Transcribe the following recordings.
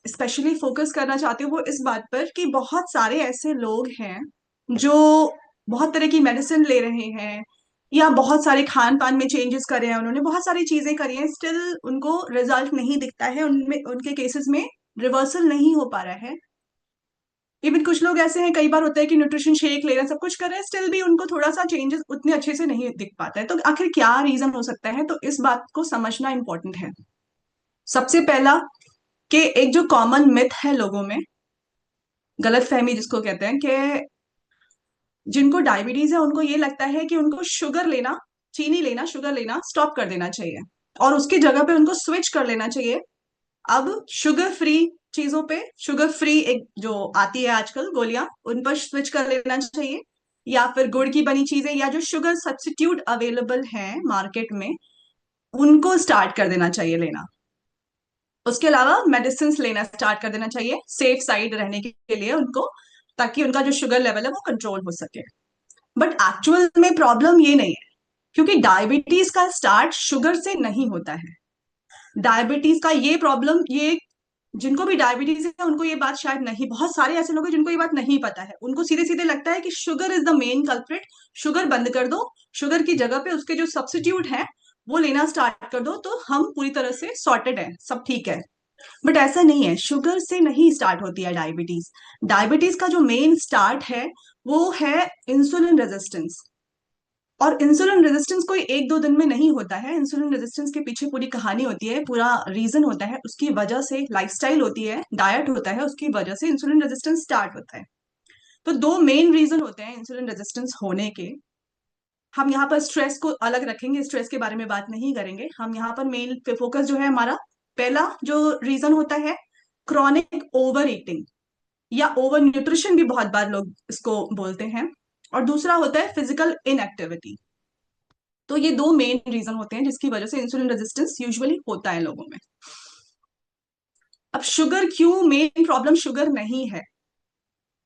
Specially focus करना चाहती हूँ वो इस बात पर कि बहुत सारे ऐसे लोग हैं जो बहुत तरह की मेडिसिन ले रहे हैं या बहुत सारे खान पान में चेंजेस करे हैं, उन्होंने बहुत सारी चीजें करी हैं, स्टिल उनको रिजल्ट नहीं दिखता है, उनमें उनके केसेस में रिवर्सल नहीं हो पा रहा है। इवन कुछ लोग ऐसे हैं, कई बार होता है कि न्यूट्रिशन शेक ले रहे हैं, सब कुछ कर रहे हैं, स्टिल भी उनको थोड़ा सा चेंजेस उतने अच्छे से नहीं दिख पाता है। तो आखिर क्या रीजन हो सकता है, तो इस बात को समझना इंपॉर्टेंट है। सबसे पहला कि एक जो कॉमन मिथ है लोगों में, गलत फहमी जिसको कहते हैं, कि जिनको डायबिटीज है उनको ये लगता है कि उनको शुगर लेना, चीनी लेना, शुगर लेना स्टॉप कर देना चाहिए और उसकी जगह पे उनको स्विच कर लेना चाहिए अब शुगर फ्री चीजों पे, शुगर फ्री एक जो आती है आजकल गोलियां, उन पर स्विच कर लेना चाहिए, या फिर गुड़ की बनी चीजें या जो शुगर सब्स्टिट्यूट अवेलेबल हैं मार्केट में उनको स्टार्ट कर देना चाहिए लेना। उसके अलावा मेडिसिन लेना स्टार्ट कर देना चाहिए सेफ साइड रहने के लिए उनको, ताकि उनका जो शुगर लेवल है वो कंट्रोल हो सके। बट एक्चुअल में प्रॉब्लम ये नहीं है, क्योंकि डायबिटीज का स्टार्ट शुगर से नहीं होता है। डायबिटीज का ये प्रॉब्लम, ये जिनको भी डायबिटीज है उनको ये बात शायद नहीं, बहुत सारे ऐसे लोग हैं जिनको ये बात नहीं पता है, उनको सीधे सीधे लगता है कि sugar is the main culprit, sugar बंद कर दो, शुगर की जगह पे उसके जो सब्स्टिट्यूट है वो लेना स्टार्ट कर दो तो हम पूरी तरह से सॉर्टेड है, सब ठीक है। बट ऐसा नहीं है, शुगर से नहीं स्टार्ट होती है डायबिटीज। डायबिटीज का जो मेन स्टार्ट है वो है इंसुलिन रेजिस्टेंस। और इंसुलिन रेजिस्टेंस कोई एक दो दिन में नहीं होता है, इंसुलिन रेजिस्टेंस के पीछे पूरी कहानी होती है, पूरा रीजन होता है, उसकी वजह से लाइफस्टाइल होती है, डाइट होता है, उसकी वजह से इंसुलिन रेजिस्टेंस स्टार्ट होता है। तो दो मेन रीजन होते हैं इंसुलिन रेजिस्टेंस होने के। हम यहाँ पर स्ट्रेस को अलग रखेंगे, स्ट्रेस के बारे में बात नहीं करेंगे, हम यहाँ पर मेन फोकस जो है हमारा, पहला जो रीजन होता है क्रॉनिक ओवर ईटिंग या ओवर न्यूट्रिशन भी बहुत बार लोग इसको बोलते हैं, और दूसरा होता है फिजिकल इनएक्टिविटी। तो ये दो मेन रीजन होते हैं जिसकी वजह से इंसुलिन रेजिस्टेंस यूजुअली होता है लोगों में। अब शुगर क्यों मेन प्रॉब्लम शुगर नहीं है,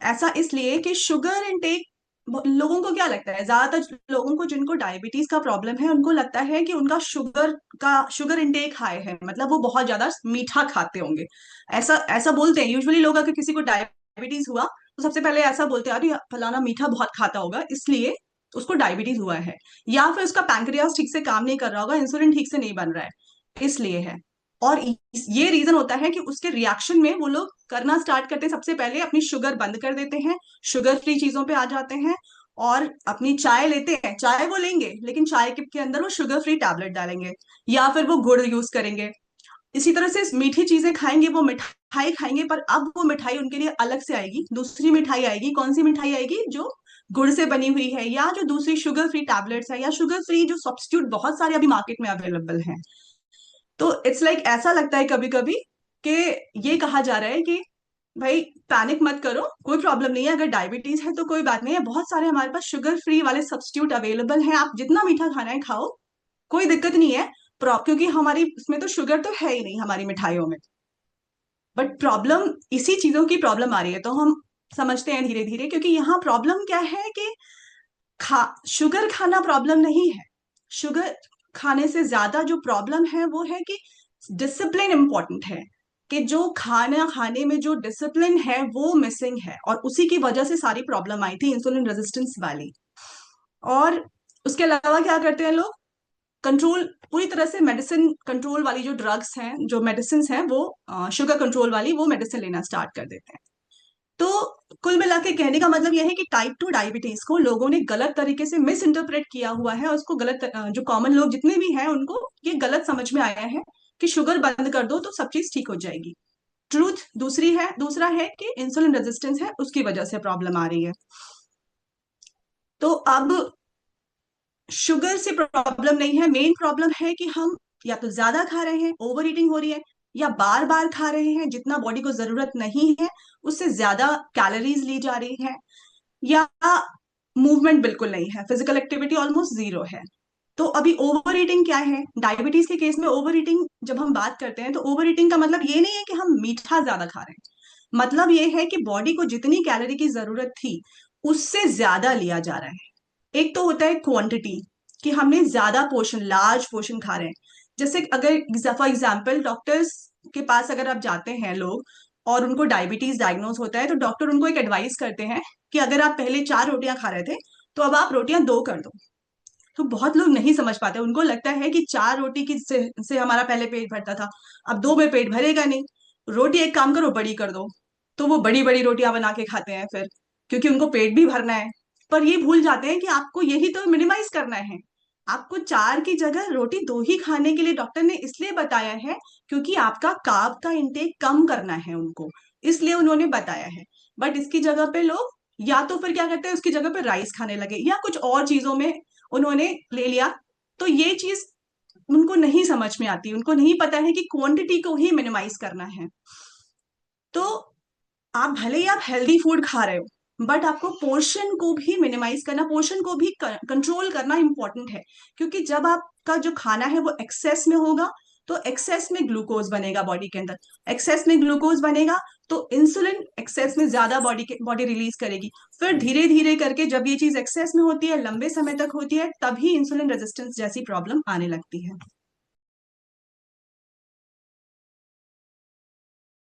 ऐसा इसलिए कि शुगर इनटेक, लोगों को क्या लगता है, ज्यादातर लोगों को जिनको डायबिटीज का प्रॉब्लम है उनको लगता है कि उनका शुगर इनटेक हाई है, मतलब वो बहुत ज्यादा मीठा खाते होंगे। ऐसा ऐसा बोलते हैं यूजुअली लोग, अगर किसी को डायबिटीज हुआ तो सबसे पहले ऐसा बोलते हैं, अरे फलाना मीठा बहुत खाता होगा इसलिए उसको डायबिटीज हुआ है, या फिर उसका पैंक्रियास ठीक से काम नहीं कर रहा होगा, इंसुलिन ठीक से नहीं बन रहा है इसलिए है। और ये रीजन होता है कि उसके रिएक्शन में वो लोग करना स्टार्ट करते हैं, सबसे पहले अपनी शुगर बंद कर देते हैं, शुगर फ्री चीजों पे आ जाते हैं, और अपनी चाय लेते हैं, चाय वो लेंगे लेकिन चाय के अंदर वो शुगर फ्री टैबलेट डालेंगे, या फिर वो गुड़ यूज करेंगे। इसी तरह से मीठी चीजें खाएंगे, वो मिठाई खाएंगे, पर अब वो मिठाई उनके लिए अलग से आएगी, दूसरी मिठाई आएगी, कौन सी मिठाई आएगी, जो गुड़ से बनी हुई है, या जो दूसरी शुगर फ्री टैबलेट्स है, या शुगर फ्री जो सब्स्टिट्यूट बहुत सारे अभी मार्केट में अवेलेबल हैं। तो इट्स लाइक ऐसा लगता है कभी कभी कि ये कहा जा रहा है कि भाई पैनिक मत करो, कोई प्रॉब्लम नहीं है, अगर डायबिटीज है तो कोई बात नहीं है, बहुत सारे हमारे पास शुगर फ्री वाले सब्स्टिट्यूट अवेलेबल हैं, आप जितना मीठा खाना है खाओ, कोई दिक्कत नहीं है। क्योंकि हमारी इसमें तो शुगर तो है ही नहीं हमारी मिठाइयों में। बट प्रॉब्लम, इसी चीजों की प्रॉब्लम आ रही है, तो हम समझते हैं धीरे धीरे, क्योंकि यहाँ प्रॉब्लम क्या है कि शुगर खाना प्रॉब्लम नहीं है, शुगर खाने से ज्यादा जो प्रॉब्लम है वो है कि डिसिप्लिन इंपॉर्टेंट है, कि जो खाना खाने में जो डिसिप्लिन है वो मिसिंग है, और उसी की वजह से सारी प्रॉब्लम आई थी इंसुलिन रेजिस्टेंस वाली। और उसके अलावा क्या करते हैं लोग, कंट्रोल पूरी तरह से मेडिसिन कंट्रोल वाली जो ड्रग्स हैं, जो मेडिसिन हैं वो शुगर कंट्रोल वाली वो मेडिसिन लेना स्टार्ट कर देते हैं। तो कुल मिला के कहने का मतलब यह है कि टाइप 2 डायबिटीज को लोगों ने गलत तरीके से मिस इंटरप्रेट किया हुआ है, और उसको गलत, जो कॉमन लोग जितने भी हैं उनको ये गलत समझ में आया है कि शुगर बंद कर दो तो सब चीज ठीक हो जाएगी। ट्रूथ दूसरा है कि इंसुलिन रेजिस्टेंस है, उसकी वजह से प्रॉब्लम आ रही है। तो अब शुगर से प्रॉब्लम नहीं है, मेन प्रॉब्लम है कि हम या तो ज्यादा खा रहे हैं, ओवर ईटिंग हो रही है, या बार बार खा रहे हैं जितना बॉडी को जरूरत नहीं है, उससे ज्यादा कैलोरीज ली जा रही है, या मूवमेंट बिल्कुल नहीं है, फिजिकल एक्टिविटी ऑलमोस्ट जीरो है। तो अभी ओवर ईटिंग क्या है, डायबिटीज के केस में ओवर ईटिंग जब हम बात करते हैं तो ओवर ईटिंग का मतलब ये नहीं है कि हम मीठा ज्यादा खा रहे हैं, मतलब ये है कि बॉडी को जितनी कैलोरी की जरूरत थी उससे ज्यादा लिया जा रहा है। एक तो होता है क्वांटिटी, कि हमने ज्यादा पोर्शन, लार्ज पोर्शन खा रहे हैं। जैसे अगर फॉर एग्जाम्पल डॉक्टर्स के पास अगर आप जाते हैं लोग, और उनको डायबिटीज डायग्नोज होता है, तो डॉक्टर उनको एक एडवाइस करते हैं कि अगर आप पहले 4 रोटियां खा रहे थे तो अब आप रोटियां 2 कर दो। तो बहुत लोग नहीं समझ पाते, उनको लगता है कि 4 रोटी की से हमारा पहले पेट भरता था, अब 2 में पेट भरेगा नहीं, रोटी एक काम करो बड़ी कर दो। तो वो बड़ी बड़ी रोटियां बना के खाते हैं फिर, क्योंकि उनको पेट भी भरना है। पर ये भूल जाते हैं कि आपको यही तो मिनिमाइज करना है। आपको 4 की जगह रोटी 2 ही खाने के लिए डॉक्टर ने इसलिए बताया है, क्योंकि आपका कार्ब का इंटेक कम करना है उनको, इसलिए उन्होंने बताया है। बट इसकी जगह पे लोग या तो फिर क्या करते हैं, उसकी जगह पे राइस खाने लगे या कुछ और चीजों में उन्होंने ले लिया। तो ये चीज उनको नहीं समझ में आती, उनको नहीं पता है कि क्वांटिटी को ही मिनिमाइज करना है। तो आप भले ही आप हेल्दी फूड खा रहे हो, बट आपको पोर्शन को भी मिनिमाइज करना, पोर्शन को भी कंट्रोल करना इंपॉर्टेंट है। क्योंकि जब आपका जो खाना है वो एक्सेस में होगा, तो एक्सेस में ग्लूकोज बनेगा बॉडी के अंदर, एक्सेस में ग्लूकोज बनेगा तो इंसुलिन एक्सेस में ज्यादा बॉडी रिलीज करेगी। फिर धीरे धीरे करके जब ये चीज एक्सेस में होती है, लंबे समय तक होती है, तभी इंसुलिन रेजिस्टेंस जैसी प्रॉब्लम आने लगती है।